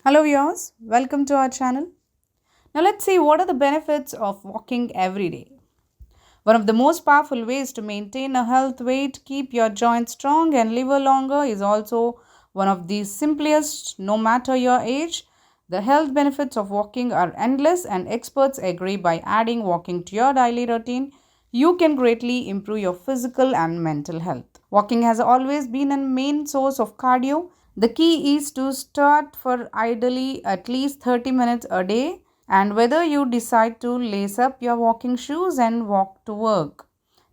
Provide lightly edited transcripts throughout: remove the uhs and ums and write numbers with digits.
Hello viewers, welcome to our channel. Now let's see what are the benefits of walking every day. One of the most powerful ways to maintain a health weight, keep your joints strong and live longer is also one of the simplest no matter your age. The health benefits of walking are endless and experts agree by adding walking to your daily routine, you can greatly improve your physical and mental health. Walking has always been a main source of cardio. The key is to start for ideally at least 30 minutes a day and whether you decide to lace up your walking shoes and walk to work,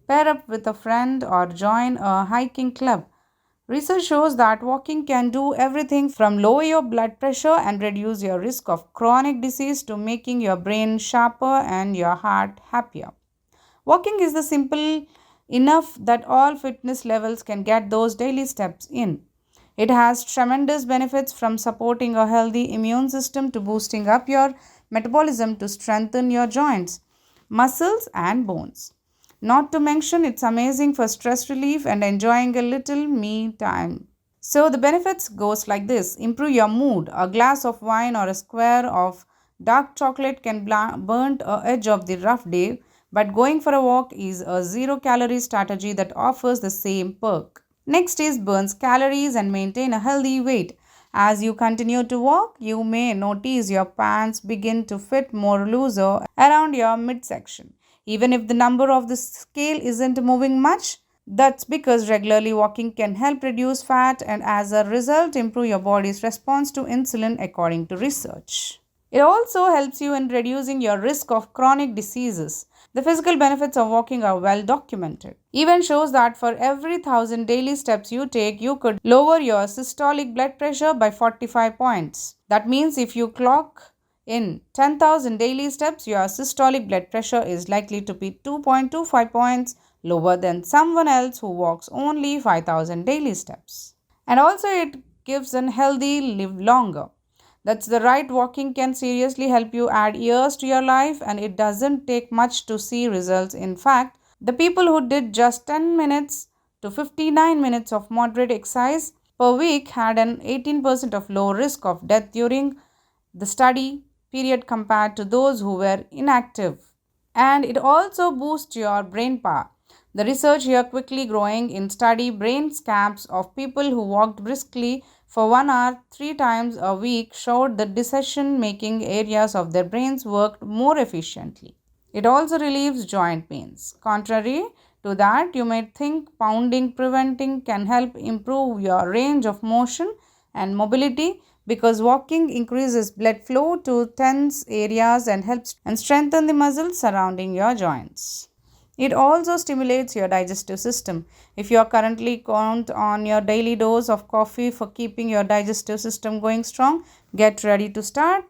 pair up with a friend or join a hiking club. Research shows that walking can do everything from lower your blood pressure and reduce your risk of chronic disease to making your brain sharper and your heart happier. Walking is the simple enough that all fitness levels can get those daily steps in. It has tremendous benefits from supporting a healthy immune system to boosting up your metabolism to strengthen your joints, muscles and bones. Not to mention it's amazing for stress relief and enjoying a little me time. So the benefits goes like this: improve your mood. A glass of wine or a square of dark chocolate can burn the edge of the rough day, but going for a walk is a zero calorie strategy that offers the same perk. Next is burns calories and maintain a healthy weight. As you continue to walk, you may notice your pants begin to fit more looser around your midsection. Even if the number of the scale isn't moving much, that's because regularly walking can help reduce fat and as a result improve your body's response to insulin according to research. It also helps you in reducing your risk of chronic diseases. The physical benefits of walking are well documented. Even shows that for every 1,000 daily steps you take, you could lower your systolic blood pressure by 45 points. That means if you clock in 10,000 daily steps, your systolic blood pressure is likely to be 2.25 points lower than someone else who walks only 5,000 daily steps. And also, it gives a healthy live longer. That's the right, walking can seriously help you add years to your life and it doesn't take much to see results. In fact, the people who did just 10 minutes to 59 minutes of moderate exercise per week had an 18% of low risk of death during the study period compared to those who were inactive. And it also boosts your brain power. The research here quickly growing in study brain scans of people who walked briskly for 1 hour 3 times a week showed the decision making areas of their brains worked more efficiently. It also relieves joint pains. Contrary to that, you may think pounding preventing can help improve your range of motion and mobility because walking increases blood flow to tense areas and helps and strengthen the muscles surrounding your joints. It also stimulates your digestive system. If you are currently count on your daily dose of coffee for keeping your digestive system going strong, get ready to start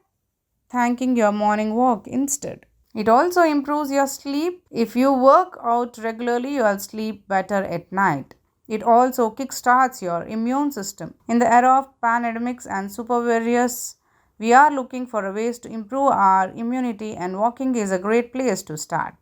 thanking your morning walk instead. It also improves your sleep. If you work out regularly, you will sleep better at night. It also kickstarts your immune system. In the era of pandemics and supervirus, we are looking for ways to improve our immunity and walking is a great place to start.